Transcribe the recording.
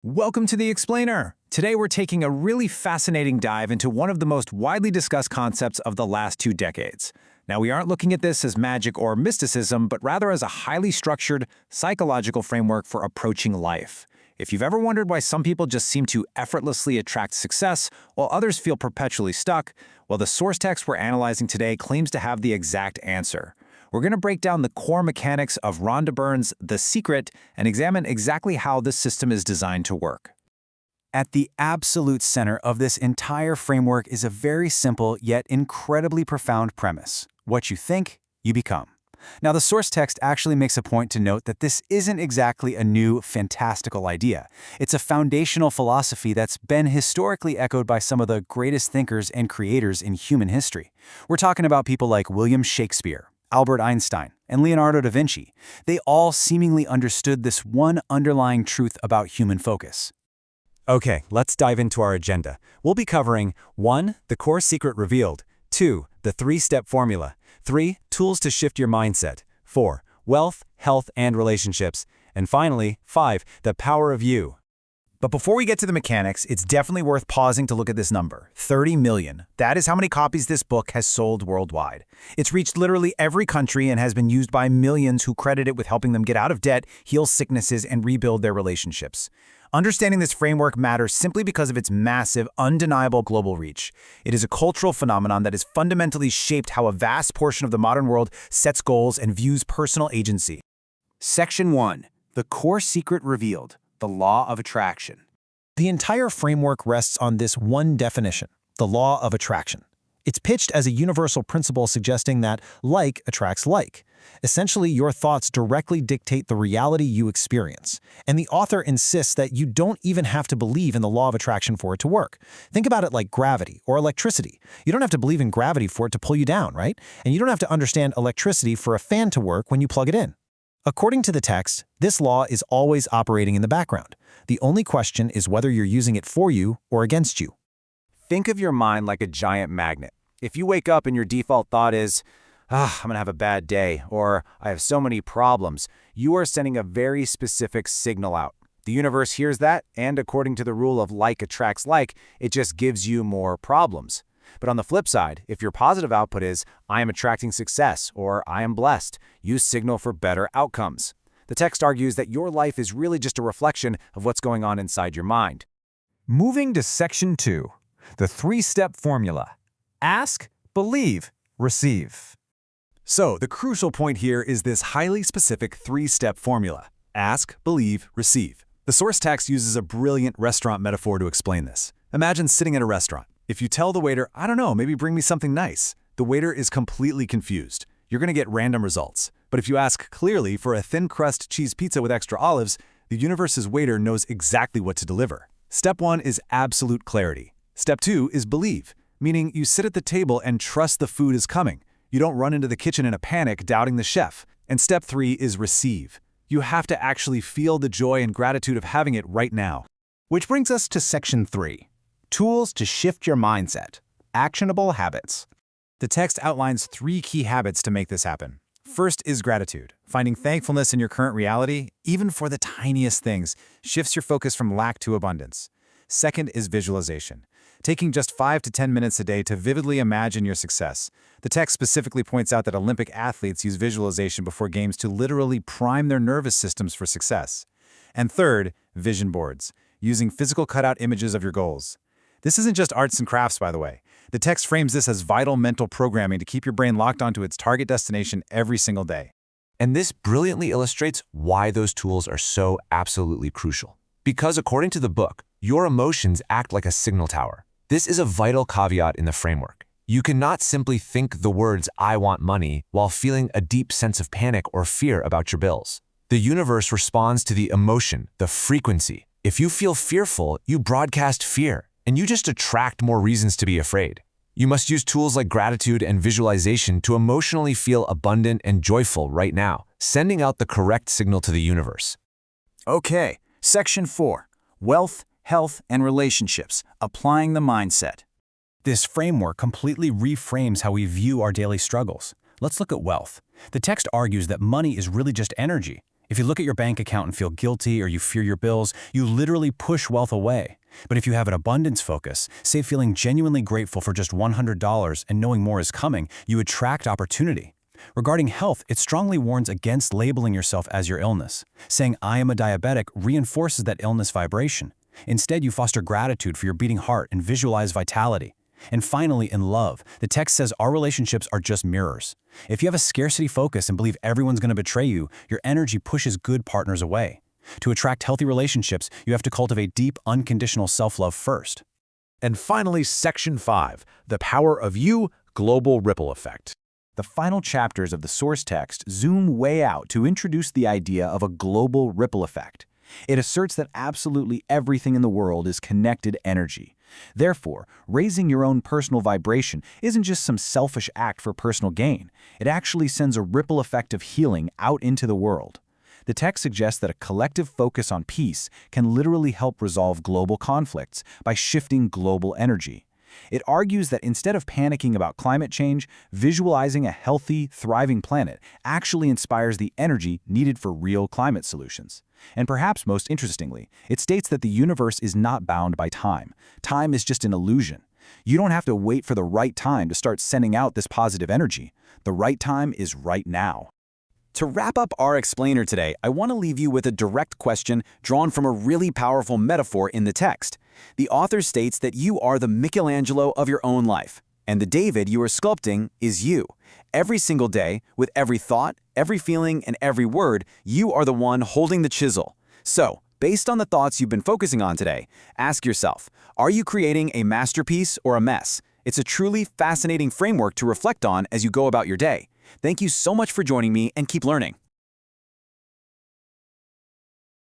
Welcome to The Explainer. Today we're taking a really fascinating dive into one of the most widely discussed concepts of the last 2 decades. Now, we aren't looking at this as magic or mysticism, but rather as a highly structured, psychological framework for approaching life. If you've ever wondered why some people just seem to effortlessly attract success while others feel perpetually stuck, well, the source text we're analyzing today claims to have the exact answer. We're going to break down the core mechanics of Rhonda Byrne's The Secret and examine exactly how this system is designed to work. At the absolute center of this entire framework is a very simple yet incredibly profound premise. What you think, you become. Now, the source text actually makes a point to note that this isn't exactly a new, fantastical idea. It's a foundational philosophy that's been historically echoed by some of the greatest thinkers and creators in human history. We're talking about people like William Shakespeare, Albert Einstein, and Leonardo da Vinci. They all seemingly understood this one underlying truth about human focus. Okay, let's dive into our agenda. We'll be covering 1. The core secret revealed, 2. The 3-step formula, 3. Tools to shift your mindset, 4. Wealth, health, and relationships, and finally, 5. The power of you. But before we get to the mechanics, it's definitely worth pausing to look at this number, 30 million. That is how many copies this book has sold worldwide. It's reached literally every country and has been used by millions who credit it with helping them get out of debt, heal sicknesses, and rebuild their relationships. Understanding this framework matters simply because of its massive, undeniable global reach. It is a cultural phenomenon that has fundamentally shaped how a vast portion of the modern world sets goals and views personal agency. Section 1. The core secret revealed. The law of attraction. The entire framework rests on this one definition, the law of attraction. It's pitched as a universal principle suggesting that like attracts like. Essentially, your thoughts directly dictate the reality you experience. And the author insists that you don't even have to believe in the law of attraction for it to work. Think about it like gravity or electricity. You don't have to believe in gravity for it to pull you down, right? And you don't have to understand electricity for a fan to work when you plug it in. According to the text, this law is always operating in the background. The only question is whether you're using it for you or against you. Think of your mind like a giant magnet. If you wake up and your default thought is, I'm gonna have a bad day, or I have so many problems, you are sending a very specific signal out. The universe hears that, and according to the rule of like attracts like, it just gives you more problems. But on the flip side, if your positive output is, I am attracting success, or I am blessed, you signal for better outcomes. The text argues that your life is really just a reflection of what's going on inside your mind. Moving to Section 2, the 3-step formula. Ask, believe, receive. So, the crucial point here is this highly specific 3-step formula. Ask, believe, receive. The source text uses a brilliant restaurant metaphor to explain this. Imagine sitting at a restaurant. If you tell the waiter, I don't know, maybe bring me something nice, the waiter is completely confused. You're going to get random results. But if you ask clearly for a thin crust cheese pizza with extra olives, the universe's waiter knows exactly what to deliver. Step 1 is absolute clarity. Step 2 is believe, meaning you sit at the table and trust the food is coming. You don't run into the kitchen in a panic doubting the chef. And step 3 is receive. You have to actually feel the joy and gratitude of having it right now. Which brings us to Section 3. Tools to shift your mindset. Actionable habits. The text outlines 3 key habits to make this happen. First is gratitude. Finding thankfulness in your current reality, even for the tiniest things, shifts your focus from lack to abundance. Second is visualization. Taking just 5 to 10 minutes a day to vividly imagine your success. The text specifically points out that Olympic athletes use visualization before games to literally prime their nervous systems for success. And third, vision boards. Using physical cutout images of your goals. This isn't just arts and crafts, by the way. The text frames this as vital mental programming to keep your brain locked onto its target destination every single day. And this brilliantly illustrates why those tools are so absolutely crucial. Because according to the book, your emotions act like a signal tower. This is a vital caveat in the framework. You cannot simply think the words, I want money, while feeling a deep sense of panic or fear about your bills. The universe responds to the emotion, the frequency. If you feel fearful, you broadcast fear. And you just attract more reasons to be afraid. You must use tools like gratitude and visualization to emotionally feel abundant and joyful right now, sending out the correct signal to the universe. Okay, Section 4. Wealth, health, and relationships. Applying the mindset. This framework completely reframes how we view our daily struggles. Let's look at wealth. The text argues that money is really just energy. If you look at your bank account and feel guilty or you fear your bills, you literally push wealth away. But if you have an abundance focus, say feeling genuinely grateful for just $100 and knowing more is coming, you attract opportunity. Regarding health, it strongly warns against labeling yourself as your illness. Saying, "I am a diabetic," reinforces that illness vibration. Instead, you foster gratitude for your beating heart and visualize vitality. And finally, in love, the text says our relationships are just mirrors. If you have a scarcity focus and believe everyone's going to betray you, your energy pushes good partners away. To attract healthy relationships, you have to cultivate deep, unconditional self-love first. And finally, Section 5, The Power of You, Global Ripple Effect. The final chapters of the source text zoom way out to introduce the idea of a global ripple effect. It asserts that absolutely everything in the world is connected energy. Therefore, raising your own personal vibration isn't just some selfish act for personal gain. It actually sends a ripple effect of healing out into the world. The text suggests that a collective focus on peace can literally help resolve global conflicts by shifting global energy. It argues that instead of panicking about climate change, visualizing a healthy, thriving planet actually inspires the energy needed for real climate solutions. And perhaps most interestingly, it states that the universe is not bound by time. Time is just an illusion. You don't have to wait for the right time to start sending out this positive energy. The right time is right now. To wrap up our explainer today, I want to leave you with a direct question drawn from a really powerful metaphor in the text. The author states that you are the Michelangelo of your own life, and the David you are sculpting is you. Every single day, with every thought, every feeling, and every word, you are the one holding the chisel. So, based on the thoughts you've been focusing on today, ask yourself, are you creating a masterpiece or a mess? It's a truly fascinating framework to reflect on as you go about your day. Thank you so much for joining me, and keep learning.